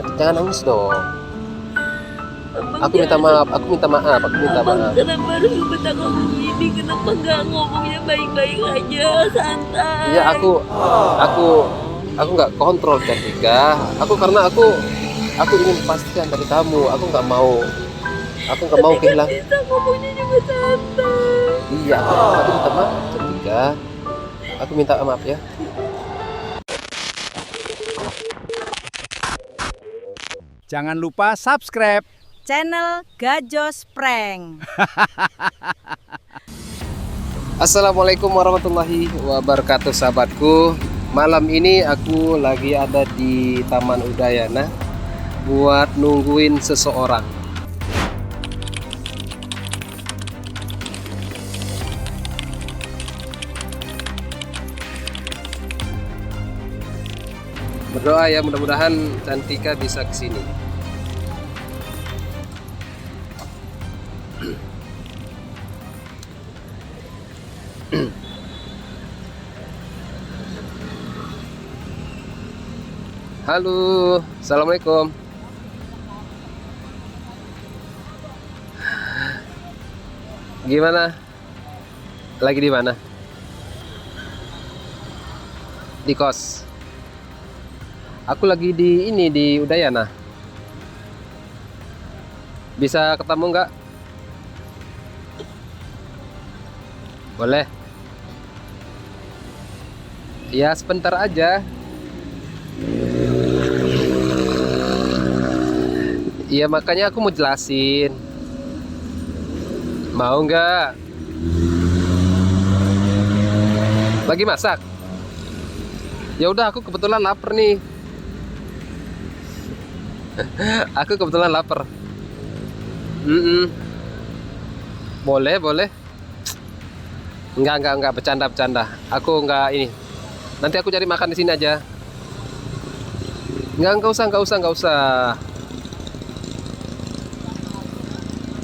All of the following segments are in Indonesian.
Jangan nangis dong. Abang Aku minta maaf, aku minta maaf. Abang kenapa harus ngebet aku begini? Kenapa nggak ngomongnya baik-baik aja, santai? Iya, aku nggak kontrol Cantika. Aku ingin kepastian dari kamu. Aku nggak mau Tapi kan kehilangan. bisa ngomongnya juga santai. Iya, aku minta maaf Cantika. Aku minta maaf ya. Jangan lupa subscribe channel Gajos Prank. Assalamualaikum warahmatullahi wabarakatuh sahabatku. Malam ini aku lagi ada di Taman Udayana buat nungguin seseorang. Berdoa ya, mudah-mudahan Cantika bisa kesini. Halo, assalamualaikum. Gimana? Lagi di mana? Di kos. Aku lagi di Udayana. Bisa ketemu nggak? Boleh. Ya sebentar aja. Iya makanya aku mau jelasin. Mau nggak? Lagi masak? Ya udah, aku kebetulan lapar nih. Aku kebetulan lapar. Boleh, boleh. Enggak, bercanda. Aku enggak ini. Nanti aku cari makan di sini aja. Enggak usah.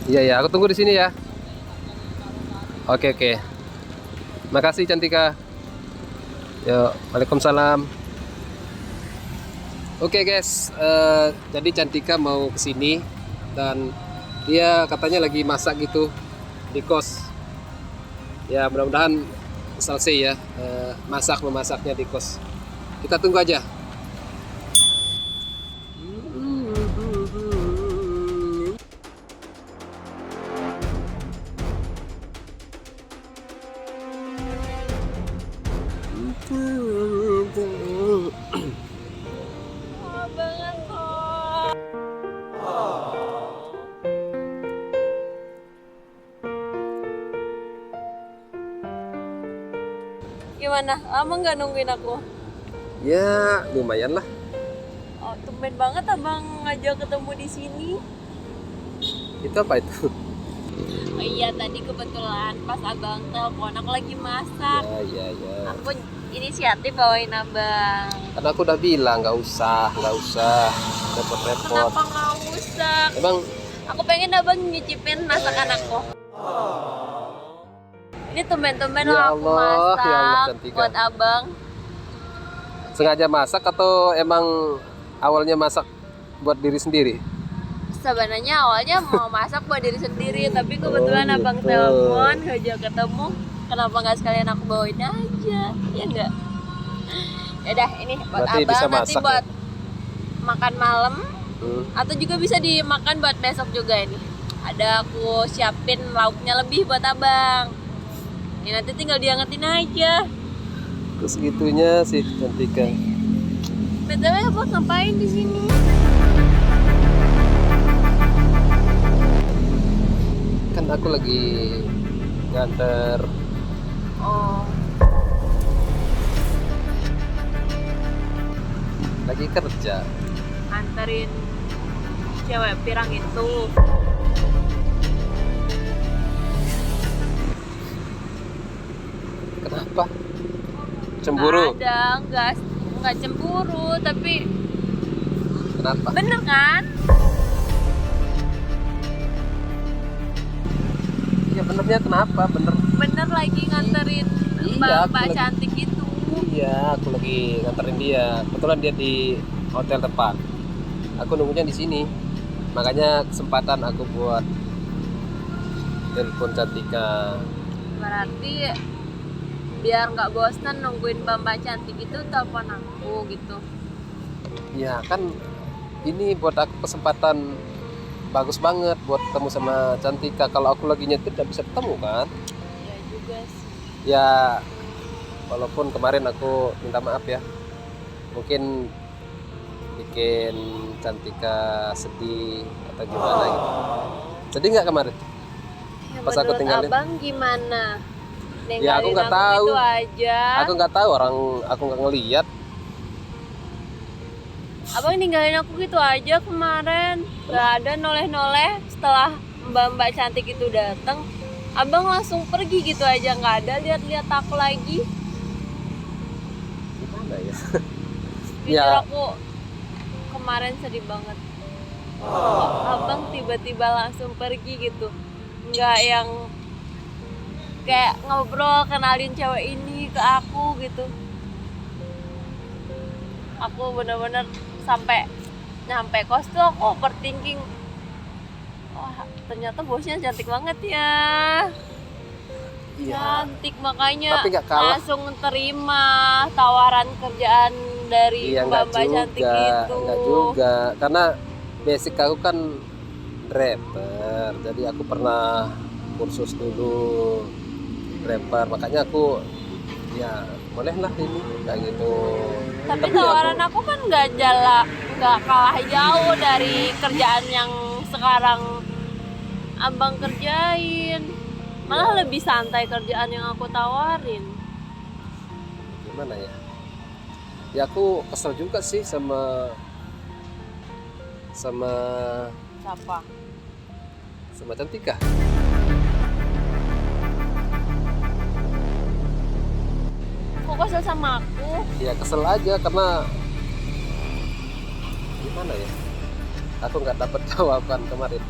Iya, aku tunggu di sini ya. Oke. Makasih Cantika. Yuk, waalaikumsalam. Oke guys, jadi Cantika mau kesini dan dia katanya lagi masak gitu di kos. Ya mudah-mudahan selesai ya memasaknya di kos. Kita tunggu aja. Banget kok. Gimana? Lama nggak nungguin aku? Ya lumayan lah. Oh, tumben banget abang ngajak ketemu di sini. Itu apa itu? Oh iya, tadi kebetulan pas abang telepon aku lagi masak. Ya. Aku inisiatif bawain abang. Karena aku udah bilang nggak usah repot-repot. Kenapa nggak usah? Emang Aku pengen abang nyicipin masakan aku. Ini tumben-tumben Ya loh aku Allah, masak ya Allah, Cantika. buat abang. sengaja masak atau emang awalnya masak buat diri sendiri? Sebenarnya awalnya mau masak buat diri sendiri, tapi kebetulan Oh, abang gitu. telepon ngajak ketemu. Kenapa nggak sekalian aku bawain aja? Ya enggak? Ya udah, ini buat Berarti abang bisa nanti masak buat makan malam. Hmm. Atau juga bisa dimakan buat besok juga ini. Ada aku siapin lauknya lebih buat abang. Ya nanti tinggal diangetin aja. Terus segitunya sih Cantika. BTW abang ngapain di sini? Kan aku lagi nganter Oh, lagi kerja. anterin cewek pirang itu. Kenapa? Cemburu? Nggak ada, nggak cemburu, tapi Kenapa? bener kan? Ya benernya kenapa? Bener lagi nganterin Iya, mbak-mbak aku lagi- cantik itu. Iya, aku lagi nganterin dia. Kebetulan dia di hotel depan. aku nunggunya di sini. Makanya kesempatan aku buat telepon Cantika. Berarti biar nggak bosan nungguin Mbak cantik itu telepon aku gitu. Ya kan ini buat aku kesempatan bagus banget buat ketemu sama Cantika. Kalau aku lagi nyetir nggak bisa ketemu kan. Ya juga sih. Ya walaupun kemarin aku minta maaf ya, mungkin bikin Cantika sedih atau gimana gitu. Sedih nggak kemarin Ya, pas aku menurut tinggalin? abang gimana? Ya, aku nggak tahu. Itu aja. Aku nggak tahu, orang aku nggak ngeliat. Abang ninggalin aku gitu aja kemarin. Gak ada noleh-noleh. Setelah mbak-mbak cantik itu datang, abang langsung pergi gitu aja, nggak ada lihat-lihat aku lagi. Gimana ya? Jujur Ya. aku kemarin sedih banget. Kok abang tiba-tiba langsung pergi gitu, nggak yang kayak ngobrol kenalin cewek ini ke aku gitu. Aku bener-bener sampai nyampe kos tuh aku overthinking. Wah, ternyata bosnya cantik banget ya. Iya. Cantik, makanya Tapi nggak kalah. langsung terima tawaran kerjaan dari Iya, nggak mbak-mbak cantik juga, itu. nggak juga. Karena basic aku kan rapper, jadi aku pernah kursus dulu rapper, makanya aku ya bolehlah ini kayak gitu. Tapi tawaran aku kan nggak kalah jauh dari kerjaan yang sekarang abang kerjain. Malah lebih santai kerjaan yang aku tawarin. Gimana ya? Ya aku kesel juga sih sama Siapa? Cantika. Kok kesel sama aku? Ya kesel aja karena gimana ya? Aku nggak dapat jawaban kemarin.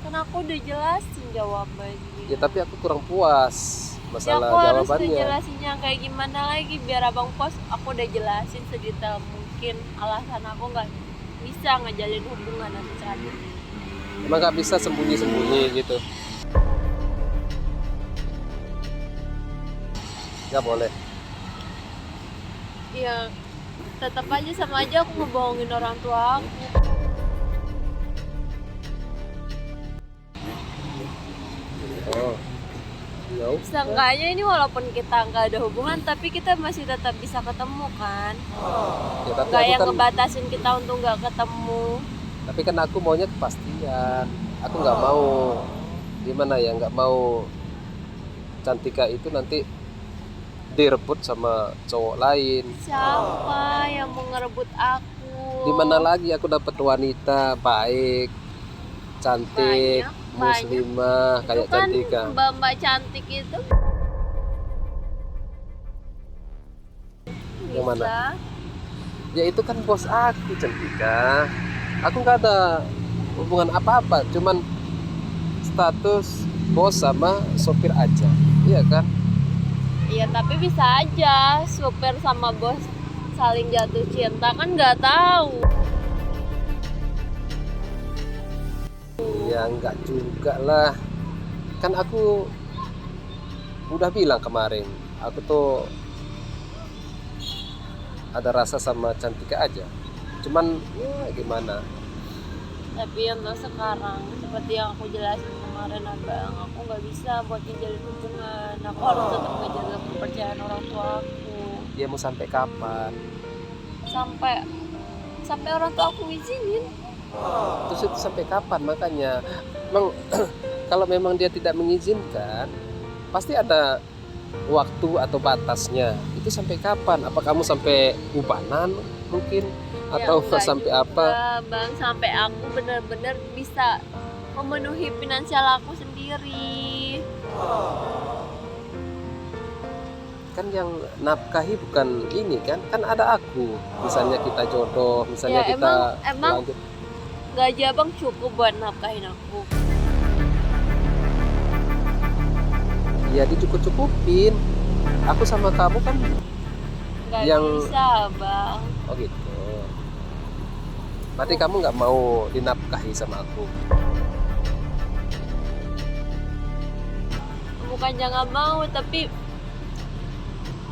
Kan aku udah jelasin jawabannya. Ya tapi aku kurang puas Ya masalah aku harus jawabannya. ngejelasinnya kayak gimana lagi biar abang puas. Aku udah jelasin sedetail mungkin alasan aku nggak bisa ngejalin hubungan sama Cantik. Emang nggak bisa sembunyi-sembunyi gitu. Nggak boleh. Ya tetap aja sama aja aku ngebohongin orang tua aku. Oh. No. Seenggaknya ini walaupun kita nggak ada hubungan tapi kita masih tetap bisa ketemu kan. Ya, tapi Nggak aku yang kan, ngebatasin kita untuk nggak ketemu. tapi kan aku maunya kepastian. Aku nggak mau gimana ya, nggak mau Cantika itu nanti direbut sama cowok lain. Siapa yang mau ngerebut aku? Di mana lagi aku dapat wanita baik, cantik, Banyak. muslimah kayak Itu kan Cantika. mbak-mbak cantik itu Yang mana? bisa. Ya itu kan bos aku, Cantika. Aku nggak ada hubungan apa-apa, cuman status bos sama sopir aja. Iya kan? Iya tapi bisa aja supir sama bos saling jatuh cinta kan nggak tahu. Ya nggak juga lah. Kan aku udah bilang kemarin, aku tuh ada rasa sama Cantika aja. Cuman ya gimana? Tapi untuk sekarang seperti yang aku jelasin kemarin abang, aku nggak bisa buat menjalin hubungan. Aku harus tetap ngejaga kepercayaan orang tua aku Dia mau sampai kapan? sampai orang tua aku ngizinin. Terus itu sampai kapan? Makanya memang kalau memang dia tidak mengizinkan, pasti ada waktu atau batasnya. Itu sampai kapan? Apa kamu sampai ubanan mungkin? Atau enggak sampai juga, apa? bang, sampai aku benar-benar bisa memenuhi finansial aku sendiri. Kan yang nafkahi bukan ini kan ada aku. Misalnya kita jodoh, misalnya Ya, kita emang lanjut. gaji abang cukup buat nafkahin aku. Ya dicukup-cukupin. Aku sama kamu kan Nggak Yang- bisa bang, gitu. Berarti kamu nggak mau dinafkahi sama aku? Bukan jangan mau, tapi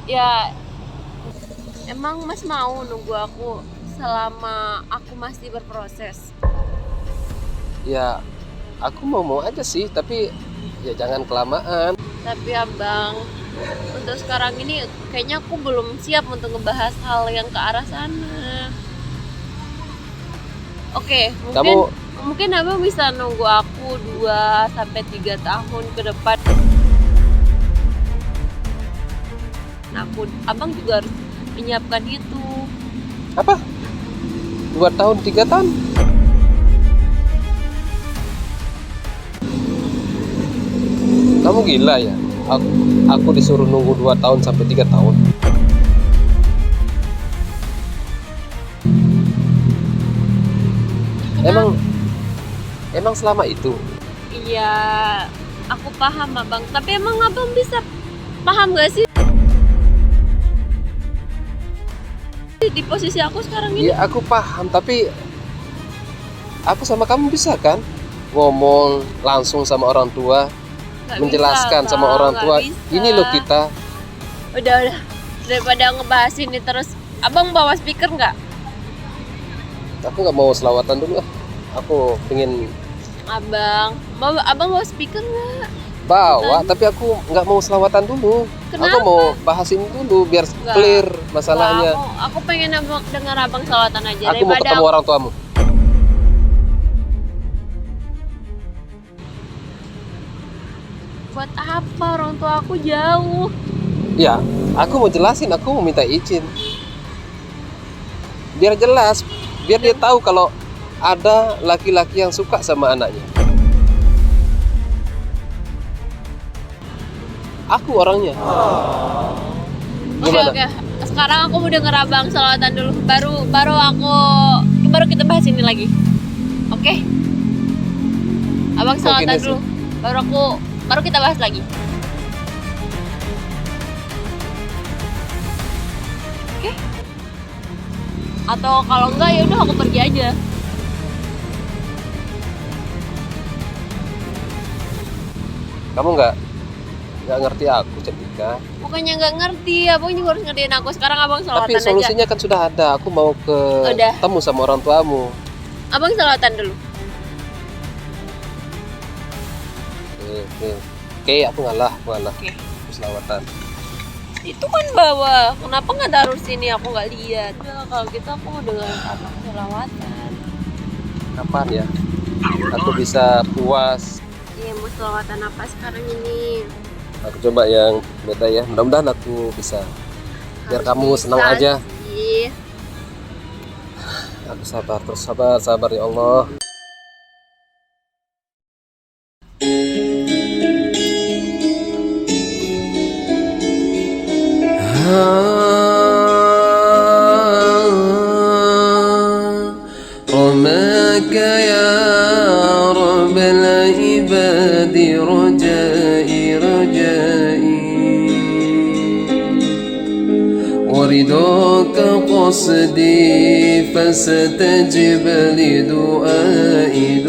ya emang Mas mau nunggu aku selama aku masih berproses. Ya, aku mau aja sih, tapi ya jangan kelamaan. Tapi abang, untuk sekarang ini kayaknya aku belum siap untuk ngebahas hal yang ke arah sana. Oke, mungkin abang bisa nunggu aku 2-3 tahun ke depan. Nah, abang juga harus menyiapkan itu. Apa? 2 tahun, 3 tahun? Kamu gila ya? Aku disuruh nunggu 2 tahun sampai 3 tahun. Emang selama itu? Iya, aku paham abang. Tapi emang abang bisa paham gak sih di posisi aku sekarang ini? Ya aku paham, tapi aku sama kamu bisa kan ngomong langsung sama orang tua, Gak menjelaskan bisa, sama Bang. orang Gak tua, bisa. ini loh kita. Udah, daripada ngebahas ini terus, abang bawa speaker nggak? Aku nggak mau selawatan dulu. Aku pengen Abang bawa speaker nggak? bawa, tapi aku nggak mau selawatan dulu. Kenapa? Aku mau bahas ini dulu biar Nggak. clear masalahnya. Nggak, aku pengen dengar abang selawatan aja Aku mau ketemu orang tuamu. Buat apa, orang tua aku jauh. Ya, aku mau jelasin, aku mau minta izin. Biar jelas, biar dia tahu kalau ada laki-laki yang suka sama anaknya. Aku orangnya. Oke, Gimana? oke. Sekarang aku mau denger abang selawatan dulu. Baru kita bahas ini lagi. Oke? Abang Kok selawatan gini sih? dulu. Baru kita bahas lagi. Oke? Atau kalau enggak ya udah aku pergi aja. Kamu nggak ngerti aku, Cantika. Bukannya nggak ngerti, abang juga harus ngertiin aku. Sekarang abang selawatan Tapi aja. solusinya kan sudah ada. Aku mau Udah. ketemu sama orang tuamu. Abang selawatan dulu. Oke, aku ngalah. Oke. Aku selawatan. Itu kan bawa. Kenapa nggak taruh sini? Aku nggak lihat. Udah, kalau gitu aku mau dengar abang selawatan. Kapan ya? Aku bisa puas. Iya, mau selawatan apa sekarang ini? Aku coba yang beda ya. Mudah-mudahan aku bisa. Biar Harus kamu bisa senang aja. sih. Aku sabar, terus sabar ya Allah. رماك يا رب العباد رجائي ورضاك قصدي فستجب لدعائي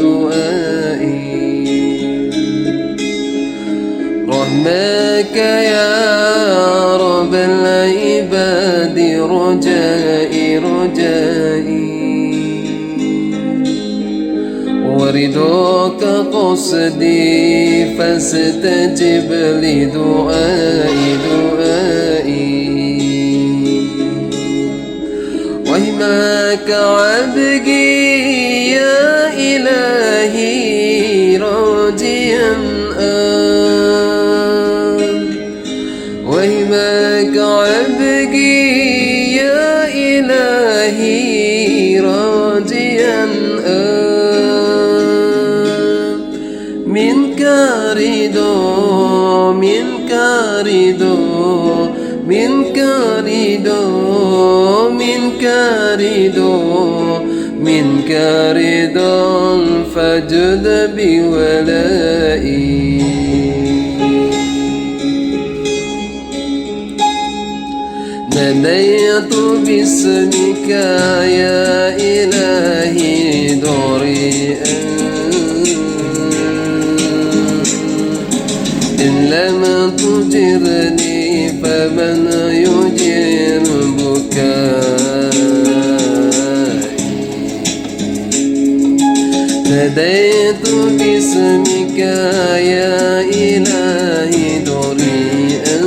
رحمك يا رب العباد رجائي ورضاك قصدي فاستجب لدعائي وهماك عبدي يا إلهي راجيا وهماك عبدي يا إلهي راجيا منك رضا منك رضا منك رضا منك رضا منك رضا فاجد بولائي ناديت باسمك يا إلهي ضريئا إن لم تجرني فمن يجير بكائي ناديت باسمك يا إلهي ضريئا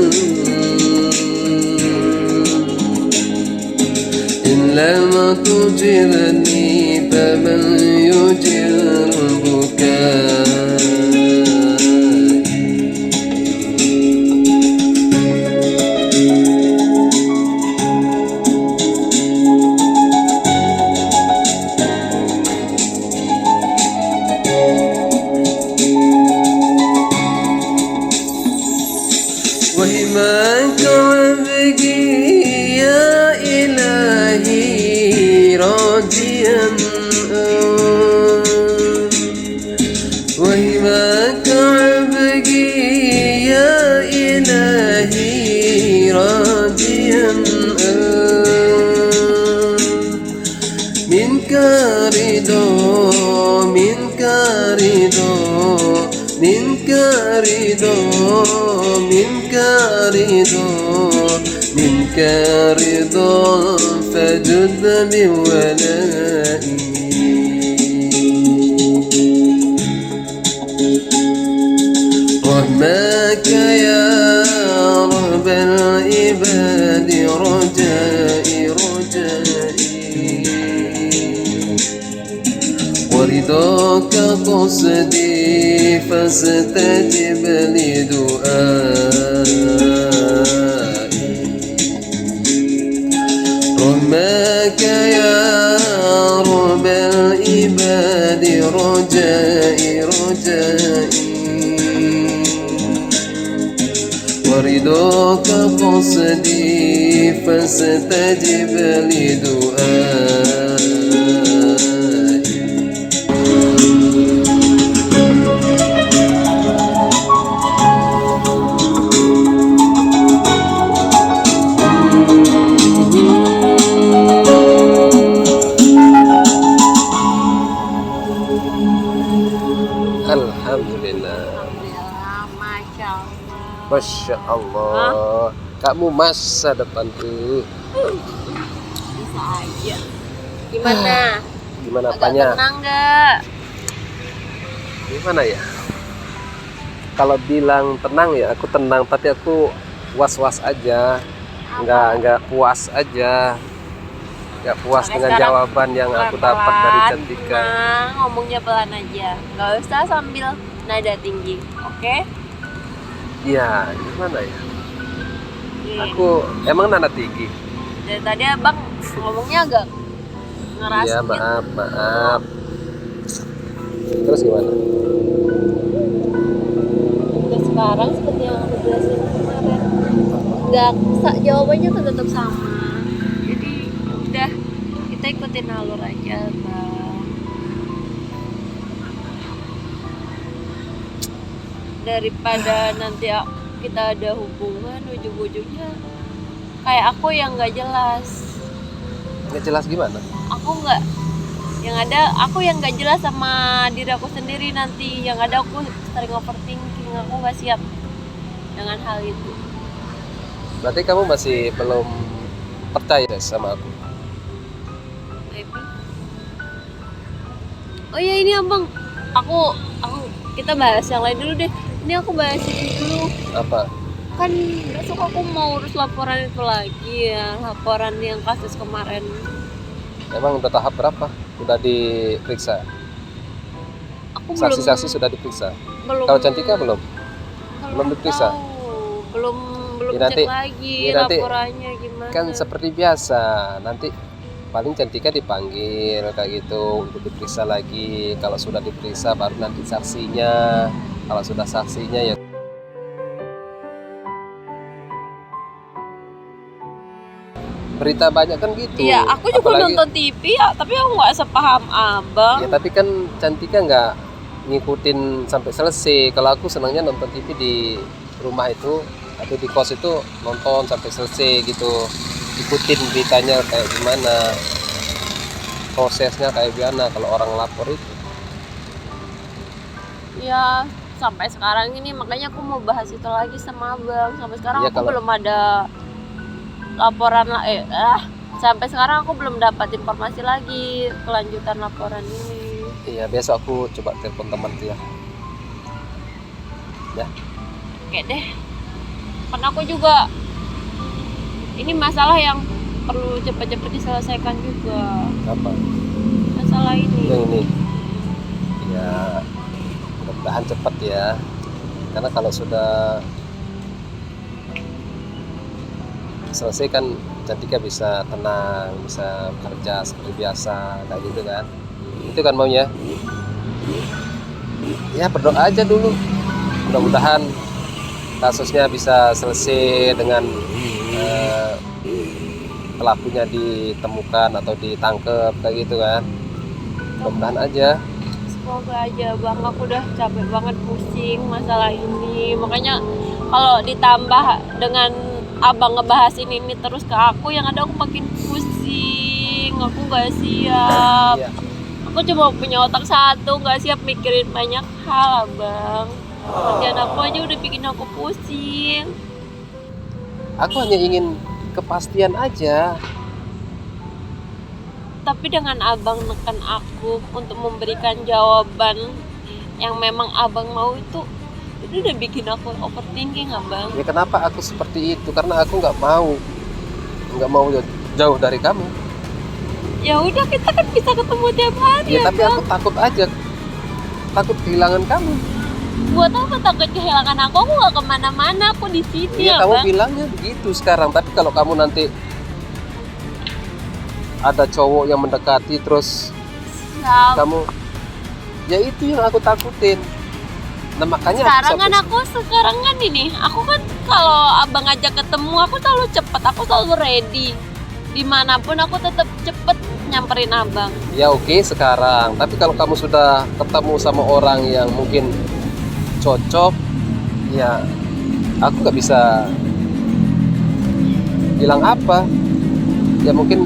إن لم تجرني فمن يجير بكائي وهماك عبدي يا إلهي راجيا وهماك عبدي يا إلهي راجيا منك رضا منك رضا منك رضا منك رضا منك رضا فجد بولائي رحمك يا رب العباد رجائي رجائي ورضاك قصدي فاستجب لدعائي رحمك يا رب العباد رجائي رجائي ورضاك قصدي فاستجب لدعائي Alhamdulillah. Alhamdulillah, Masya Allah. Masya Allah. Kamu masa depan tuh. Bisa aja. Gimana? Gimana Agak apanya? tenang nggak? Gimana ya? Kalau bilang tenang ya aku tenang, tapi aku was-was aja. Nggak puas aja. Nggak puas Makanya dengan sekarang jawaban yang aku dapat dari Cantika. Nah, ngomongnya pelan aja. Nggak usah sambil nada tinggi. Oke? Iya, gimana ya? Oke. Aku emang nada tinggi. Dari tadi abang ngomongnya agak ngeras Iya, gitu. maaf. Terus gimana? Sampai sekarang seperti yang aku jelasin kemarin, nggak jawabannya tuh tetap sama. Jadi udah kita ikutin alur aja, bang. Daripada nanti kita ada hubungan ujung-ujungnya kayak aku yang nggak jelas. Nggak jelas gimana? Aku yang nggak jelas sama diri aku sendiri nanti. Yang ada aku sering overthinking, aku nggak siap dengan hal itu. Berarti kamu masih belum percaya sama aku? Maybe. Oh ya ini abang, aku kita bahas yang lain dulu deh. Ini aku bahas ini dulu. Apa? Kan besok aku mau urus laporan itu lagi ya, laporan yang kasus kemarin. Emang udah tahap berapa? Udah diperiksa? Aku Saksi-saksi sudah diperiksa? belum. Kalau Cantika belum? Belum diperiksa? Tahu. Belum Ya, nanti- cek lagi ya, nanti laporannya gimana. Kan seperti biasa, nanti paling Cantika dipanggil kayak gitu untuk diperiksa lagi. Kalau sudah diperiksa baru nanti saksinya. Kalau sudah saksinya ya berita banyak kan gitu. Iya, aku juga Apalagi- nonton TV ya, tapi aku nggak sepaham abang. Ya tapi kan Cantika nggak ngikutin sampai selesai. Kalau aku senangnya nonton TV di rumah itu atau di kos itu nonton sampai selesai gitu. ikutin beritanya kayak gimana, prosesnya kayak gimana kalau orang lapor itu. Ya sampai sekarang ini makanya aku mau bahas itu lagi sama abang. Sampai sekarang Iya, aku kalau- belum ada laporan sampai sekarang aku belum dapat informasi lagi kelanjutan laporan ini. Iya, besok aku coba telepon teman tuh ya. Oke deh, karena aku juga ini masalah yang perlu cepat-cepat diselesaikan juga, Apa? masalah ini. Yang ini. Ya, mudah-mudahan cepat ya. Karena kalau sudah selesai kan Cantika bisa tenang, bisa kerja seperti biasa, kayak gitu kan. Itu kan maunya. Ya berdoa aja dulu. Mudah-mudahan kasusnya bisa selesai dengan pelakunya ditemukan atau ditangkap kayak gitu kan. Mudah-mudahan aja. Semoga aja bang, aku udah capek banget pusing masalah ini. Makanya kalau ditambah dengan abang ngebahas ini terus ke aku, yang ada aku makin pusing. Aku nggak siap. Iya. Aku cuma punya otak satu, nggak siap mikirin banyak hal abang. Kerjaan aku aja udah bikin aku pusing. Aku hanya ingin kepastian aja. Tapi dengan abang neken aku untuk memberikan jawaban yang memang abang mau itu udah bikin aku overthinking abang. Ya kenapa aku seperti itu? Karena aku nggak mau jauh dari kamu. Ya udah, kita kan bisa ketemu tiap hari Ya tapi abang. aku takut aja, takut kehilangan kamu. Buat apa takut kehilangan aku? Aku gak kemana-mana, aku di sini Ya kamu abang. bilangnya begitu sekarang. Tapi kalau kamu nanti ada cowok yang mendekati terus Sam, kamu, ya itu yang aku takutin. Nah makanya sekarang kan sampai- aku sekarang kan ini, aku kan kalau abang ajak ketemu aku selalu cepet, aku selalu ready. Dimanapun aku tetap cepet nyamperin abang. Ya oke sekarang. Tapi kalau kamu sudah ketemu sama orang yang mungkin cocok, ya aku nggak bisa bilang apa. Ya mungkin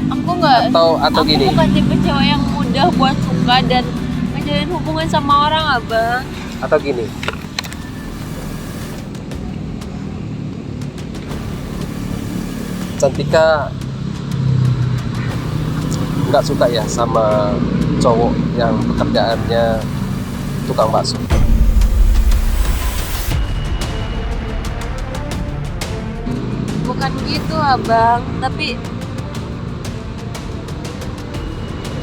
Aku nggak, atau aku gini. bukan tipe cewek yang mudah buat suka dan ngejalin hubungan sama orang abang. Atau gini. Cantika nggak suka ya sama cowok yang pekerjaannya tukang bakso. Bukan gitu abang, tapi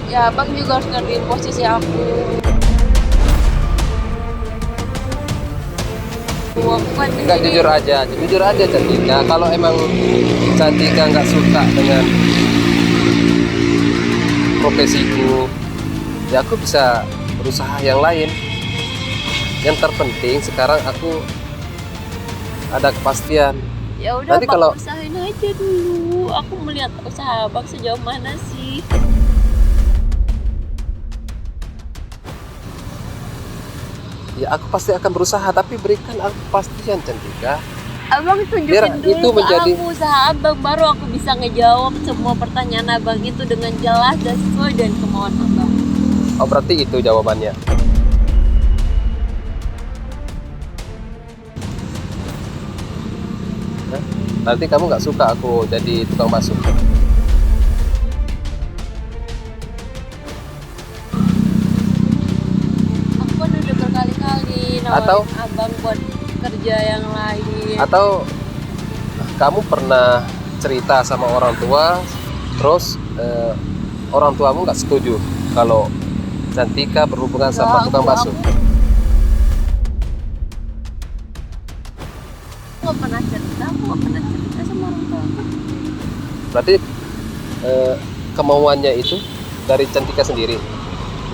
ya abang juga harus ngertiin posisi aku. Aku kan di Nggak, sini. jujur aja Cantika. Kalau emang Cantika nggak suka dengan profesiku, ya aku bisa berusaha yang lain. Yang terpenting sekarang aku ada kepastian. Ya udah, Nanti abang kalau- usahain aja dulu. Aku melihat usaha abang sejauh mana sih. Ya aku pasti akan berusaha, tapi berikan aku kepastian Cantika. Abang tunjukin Biar dulu itu ke menjadi- aku usaha abang, baru aku bisa ngejawab semua pertanyaan abang itu dengan jelas dan sesuai dengan kemauan abang. Oh berarti itu jawabannya. Hah? Berarti kamu nggak suka aku jadi tukang bakso? Aku kan udah berkali-kali nawarin Atau- abang buat kerja yang lain. Atau kamu pernah cerita sama orang tua, terus orang tuamu nggak setuju kalau Cantika berhubungan sama Nggak, tukang bakso? aku nggak pernah cerita, aku nggak pernah cerita sama orang tua aku. Berarti kemauannya itu dari Cantika sendiri,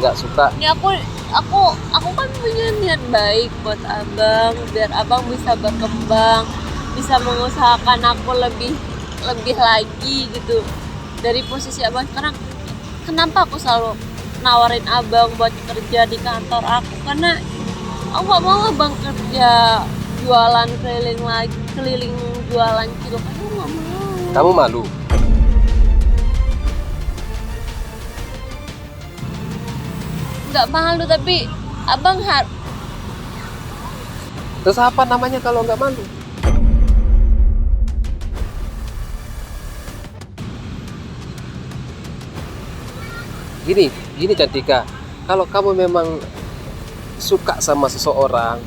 nggak suka. Ini aku kan punya niat baik buat abang, biar abang bisa berkembang, bisa mengusahakan aku lebih lagi gitu dari posisi abang sekarang. Kenapa aku selalu nawarin abang buat kerja di kantor aku? Karena aku gak mau abang kerja jualan keliling jualan cilok, aku gak mau. Kamu malu? Nggak malu, tapi abang Terus apa namanya kalau nggak malu? Gini Cantika, kalau kamu memang suka sama seseorang,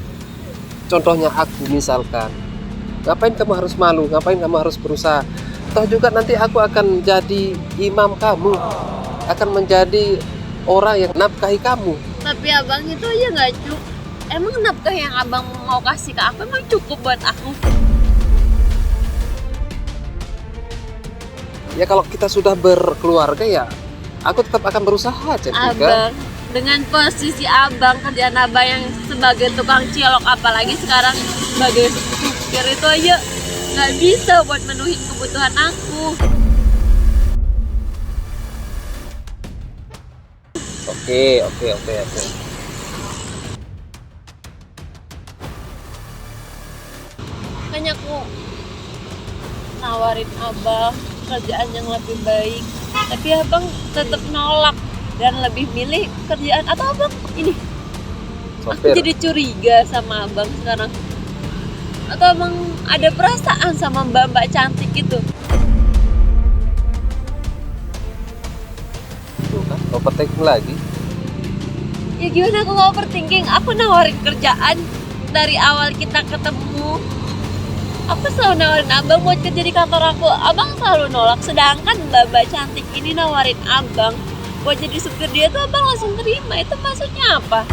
contohnya aku misalkan, ngapain kamu harus malu, ngapain kamu harus berusaha? Toh juga nanti aku akan jadi imam kamu, akan menjadi orang yang nafkahi kamu. Tapi abang itu aja nggak cukup. Emang nafkah yang abang mau kasih ke aku emang cukup buat aku? Ya kalau kita sudah berkeluarga ya, aku tetap akan berusaha, Cantika. Abang, dengan posisi abang, kerjaan abang yang sebagai tukang cilok, apalagi sekarang sebagai supir, itu aja nggak bisa buat menuhin kebutuhan aku. Oke. Makanya aku nawarin abang kerjaan yang lebih baik, tapi abang tetap nolak dan lebih milih kerjaan. Atau abang ini, aku Sopir. jadi curiga sama abang sekarang. Atau abang ada perasaan sama mbak-mbak cantik itu? Tuh kan, overthinking lagi. Ya gimana aku nggak overthinking? Aku nawarin kerjaan dari awal kita ketemu. Aku selalu nawarin abang buat kerja di kantor aku. Abang selalu nolak. Sedangkan mbak-mbak cantik ini nawarin abang buat jadi supir dia tuh abang langsung terima. Itu maksudnya apa?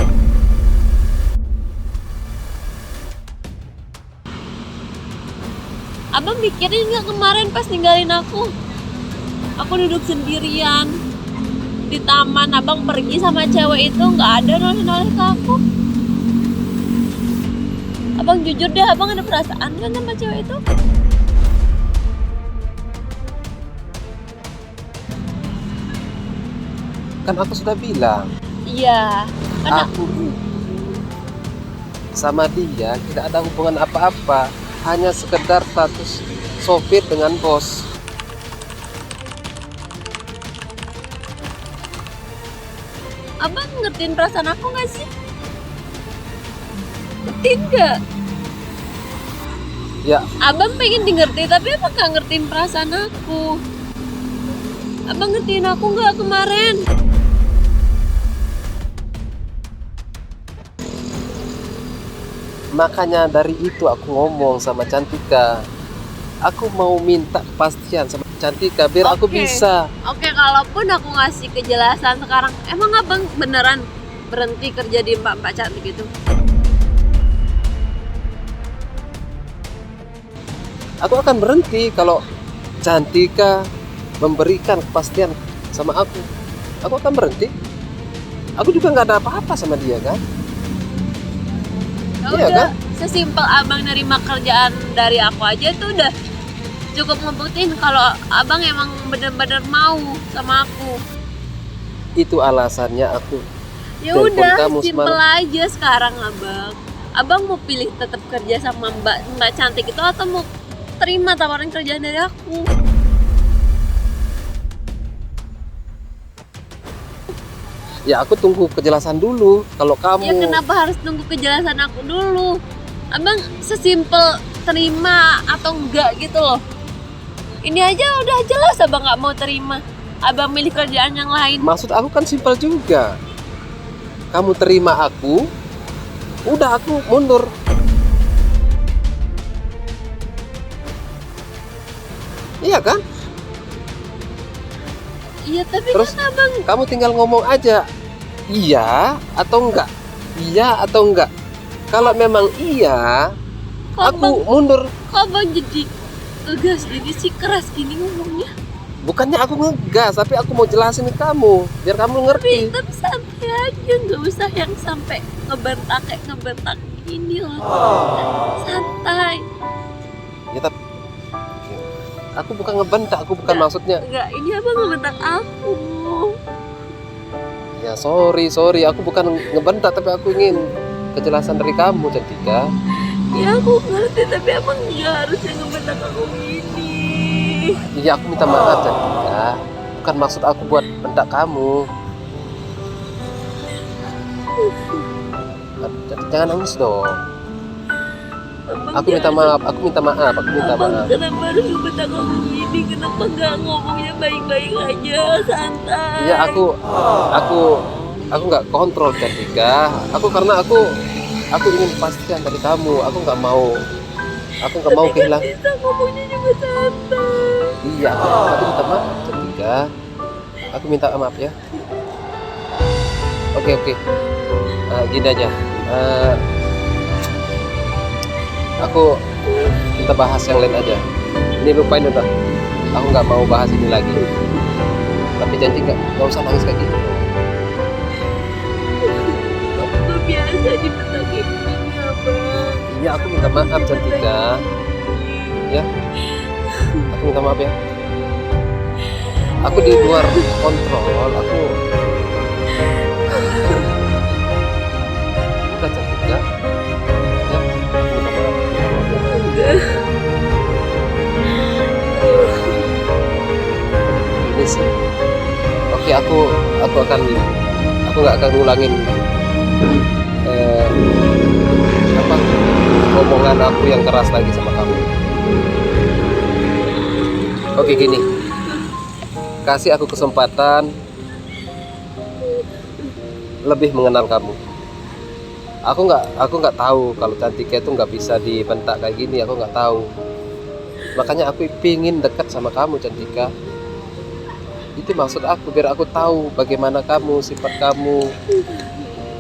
Abang mikirin nggak kemarin pas ninggalin aku? Aku duduk sendirian di taman, abang pergi sama cewek itu, nggak ada noleh-noleh ke aku. Abang jujur deh, abang ada perasaan kan sama cewek itu? Kan aku sudah bilang, Iya, kan aku sama dia tidak ada hubungan apa-apa, hanya sekedar status sopir dengan bos. abang ngertiin perasaan aku nggak sih? Ngertiin nggak? Ya, Abang pengen di ngerti, tapi abang nggak ngertiin perasaan aku. Abang ngertiin aku nggak kemarin? makanya dari itu aku ngomong sama Cantika. Aku mau minta kepastian sama Cantika biar aku Oke. bisa. Oke, kalaupun aku ngasih kejelasan sekarang, emang abang beneran berhenti kerja di mbak-mbak cantik itu? Aku akan berhenti kalau Cantika memberikan kepastian sama aku. Aku akan berhenti. Aku juga nggak ada apa-apa sama dia kan. Ya Iya udah, kan? sesimpel abang nerima kerjaan dari aku aja tuh udah cukup ngebuktiin kalau abang emang bener-bener mau sama aku. Itu alasannya aku Ya telepon udah, kamu simpel semalam. aja sekarang abang. Abang mau pilih tetap kerja sama mbak cantik itu atau mau terima tawaran kerjaan dari aku? Ya aku tunggu kejelasan dulu. Kalau kamu Ya kenapa harus nunggu kejelasan aku dulu? Abang sesimpel terima atau enggak gitu loh. Ini aja udah jelas abang nggak mau terima. Abang milih kerjaan yang lain. maksud aku kan simpel juga. Kamu terima aku, udah aku mundur. Iya kan? Iya tapi Terus kan abang, kamu tinggal ngomong aja, iya atau enggak, iya atau enggak. Kalau memang iya, kok aku abang, mundur. kok abang jadi ngegas gini sih, keras gini ngomongnya. Bukannya aku ngegas, tapi aku mau jelasin ke kamu, biar kamu ngerti. Tapi santai aja, nggak usah yang sampai ngebentak kayak ngebentak ini loh. Santai. Ya tapi, aku bukan ngebentak, aku bukan maksudnya. Enggak, ini abang ngebentak aku. Ya sorry, aku bukan ngebentak, tapi aku ingin kejelasan dari kamu, Cantika. Ya aku ngerti, tapi abang nggak harusnya ngebentak aku gini. Iya, aku minta maaf Cantika. Bukan maksud aku buat bentak kamu. Jangan nangis dong. Aku minta maaf, aku minta maaf. Kenapa harus bentak kamu gini? Kenapa nggak ngomongnya baik-baik aja, santai? Iya, aku nggak kontrol Cantika. Karena aku ingin pastikan dari kamu. Aku nggak mau kehilangan. Bisa ngomongnya juga santai. Iya, aku minta maaf Cantika. Aku minta maaf ya. Oke. Gini aja. Aku kita bahas yang lain aja. Ini lupain udah. Aku nggak mau bahas ini lagi. Tapi janji nggak usah nangis kayak gitu. Aku tuh biasa dibentak kayak gini, Abang. Iya, aku minta maaf Cantika. Ya, aku minta maaf ya. Aku di luar kontrol. Aku udah Cantika. Ya, aku minta maaf. Ini sih. Oke, aku nggak akan ngulangin omongan aku yang keras lagi sama kamu. Oke, gini, kasih aku kesempatan lebih mengenal kamu. Aku nggak tahu kalau Cantika itu nggak bisa dibentak kayak gini. Aku nggak tahu. Makanya aku pingin dekat sama kamu Cantika. Itu maksud aku, biar aku tahu bagaimana kamu, sifat kamu.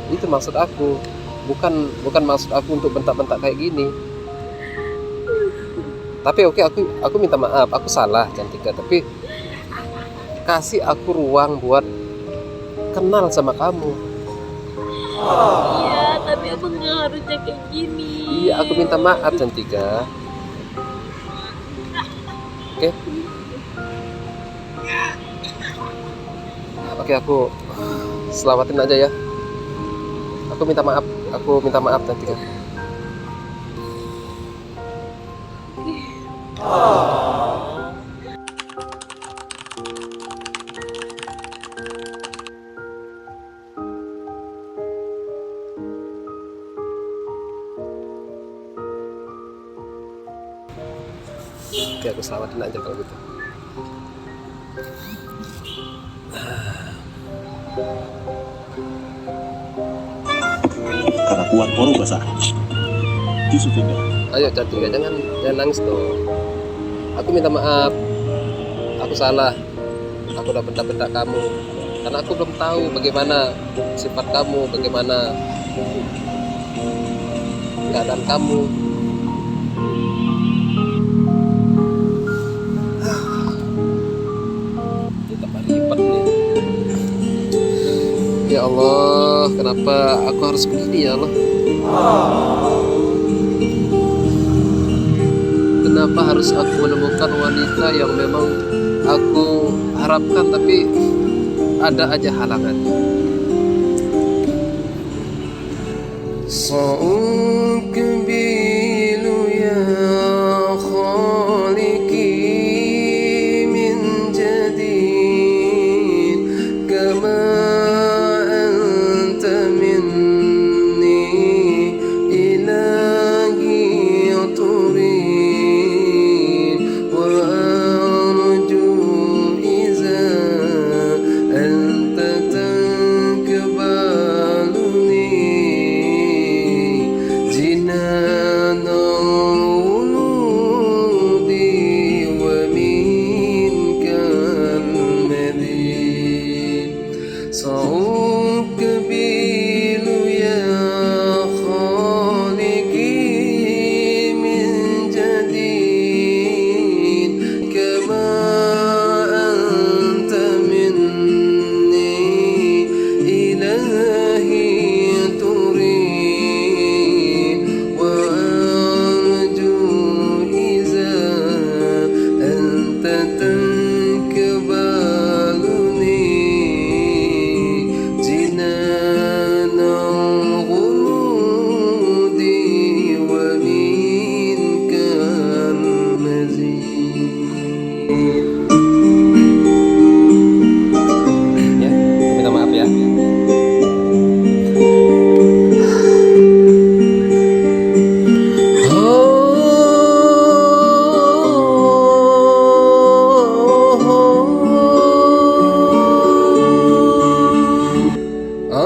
Itu maksud aku. Bukan maksud aku untuk bentak-bentak kayak gini. Tapi oke, aku minta maaf, aku salah Cantika. Tapi kasih aku ruang buat kenal sama kamu. Iya, tapi abang nggak harusnya kayak gini. Iya, aku minta maaf Cantika. Oke. Oke, aku selamatin aja ya. Aku minta maaf Cantika. Oke, aku selamatin aja kalau gitu. Karena kuat baru basah. Tisu tidak. Ayo Cantika, jangan nangis dong. Aku minta maaf. Aku salah. Aku udah bentak-bentak kamu. Karena aku belum tahu bagaimana sifat kamu, bagaimana keadaan kamu. Kita lipat nih. Ya Allah, kenapa aku harus begini ya Allah? Kenapa harus aku menemukan wanita yang memang aku harapkan tapi ada aja halangan. Sa'ukbilu ya khaliqi min jadid kama anta minni ilahi turid wa arju iza anta takbaluni jina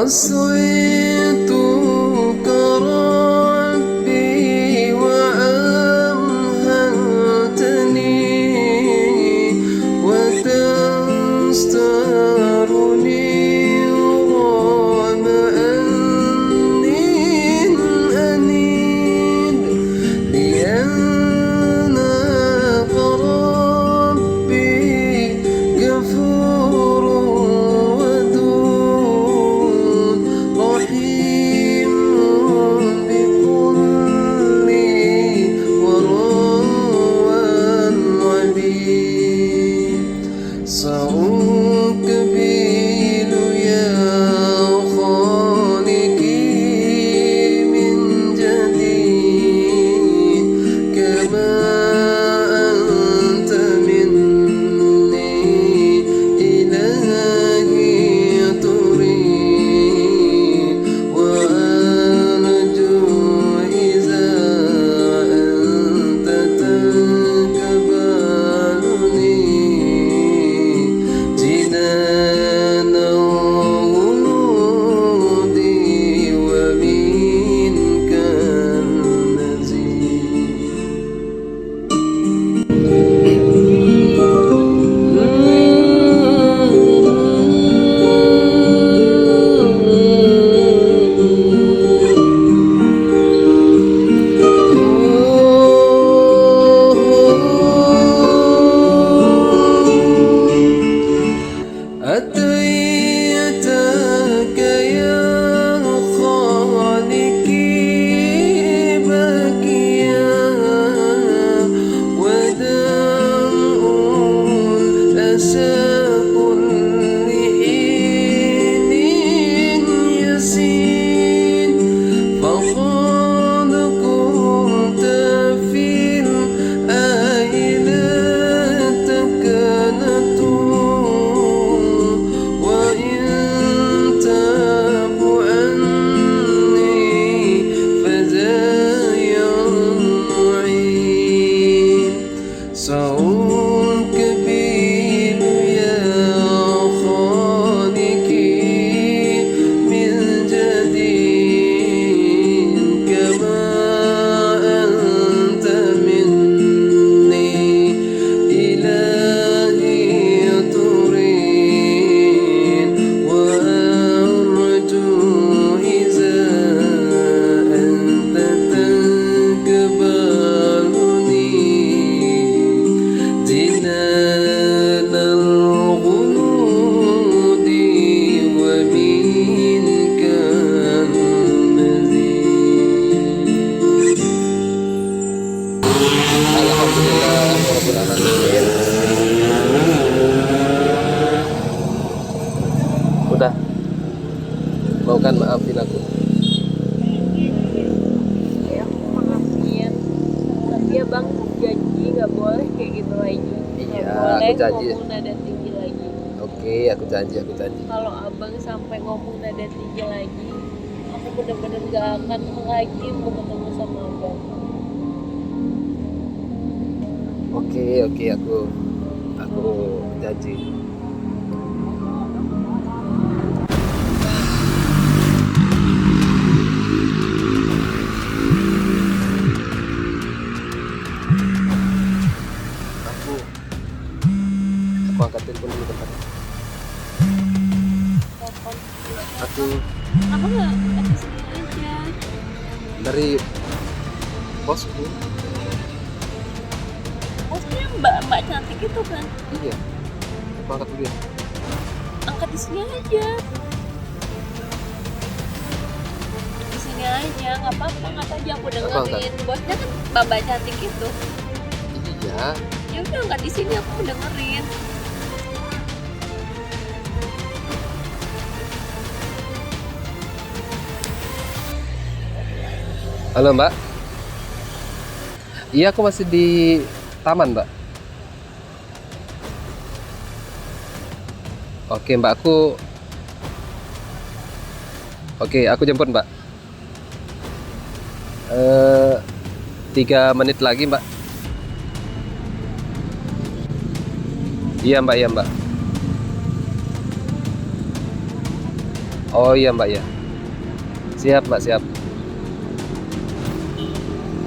عصيتك ربي وأمهلتني وتسترني رغم أني أنيد لأنك ربي غفور ودود رحيم بكل وراء عبيد سأقبل يا خالقي من جديد كما أنت مني إلهي تريد وأرجو إذا أنت تقبلني جنان الورود ومنك أتيتك يا خالقي بكيا ودمع الأسى كل حين يسيل فقد كنت في الآيات كانت وإن تاب عني فذا يرعين سأقبل يا خالقي من جديد كما أنت مني إلهي تريد وأرجو إذا أنت تقبلني جنان الغمود ومنك المزيد. Alhamdulillah Rabbil Alamin. Udah, mau kan maafin aku? Ya, aku maafin. Tapi abang janji nggak boleh kayak gitu lagi. Iya, Nggak boleh aku janji. ngomong nada tinggi lagi. Oke, aku janji. Kalau abang sampai ngomong nada tinggi lagi, aku bener-bener gak akan lagi mau ketemu sama abang. Oke, aku janji. Aku angkat telepon dulu bentar. Telepon. Aku Kenapa nggak di sini aja? dari bosku. Maksudnya mbak cantik itu kan? Iya. Aku angkat dulu ya. Angkat di sini aja. Di sini aja, nggak apa-apa, angkat aja aku dengerin. Bosnya kan mbak cantik itu. Iya. Ya udah angkat di sini, aku dengerin. Halo Mbak. Iya, aku masih di taman Mbak. Oke Mbak, aku jemput Mbak. 3 menit lagi Mbak. Iya Mbak. Oh iya Mbak ya. Siap Mbak, siap.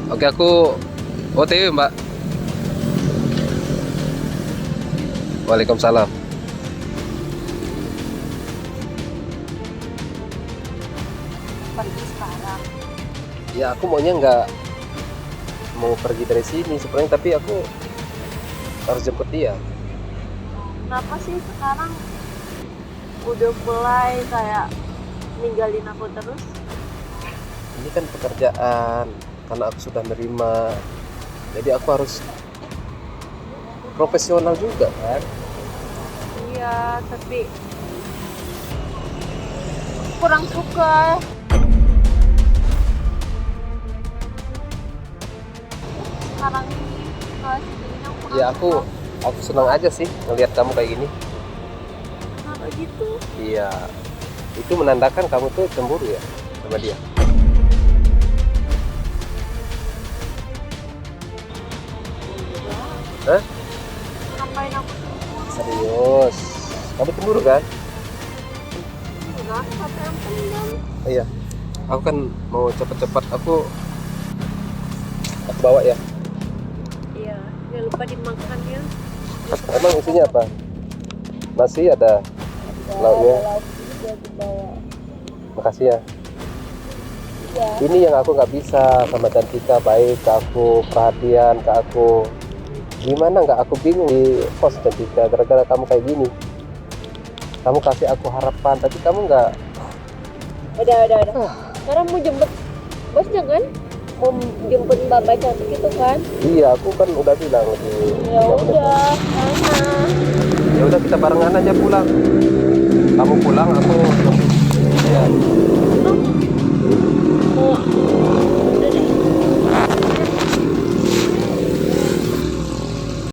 Oke, aku OTW Mbak. Waalaikumsalam. Pergi sekarang. Ya aku maunya nggak mau pergi dari sini sebenarnya, tapi aku harus jemput dia. Kenapa sih sekarang udah mulai kayak ninggalin aku terus? Ini kan pekerjaan, karena aku sudah nerima, jadi aku harus profesional juga kan. Iya, tapi kurang suka. Sekarang ini situasi begini aku kurang Ya aku suka. senang aja sih ngelihat kamu kayak gini. Kenapa gitu? Iya, itu menandakan kamu tuh cemburu ya sama dia. Hah? Ngapain aku cemburu? Serius? Kamu cemburu kan? Enggak, kata yang pendam. Iya. Aku kan mau cepet-cepet, aku bawa ya. Iya, jangan lupa dimakan ya. Emang isinya apa? Masih ada lauknya. Lauk juga dibawa. Makasih ya. Ya. Ini yang aku nggak bisa sama Cantika, baik ke aku, perhatian ke aku. Gimana nggak aku bingung di pos Cantika gara-gara kamu kayak gini. Kamu kasih aku harapan, tapi kamu nggak. Udah. Sekarang mau jemput bosnya kan? Mau jemput Mbak Baca gitu kan? Iya, aku kan udah bilang lagi. Ya udah, sana. Ya udah kita barengan aja pulang. Kamu pulang, aku. Iya.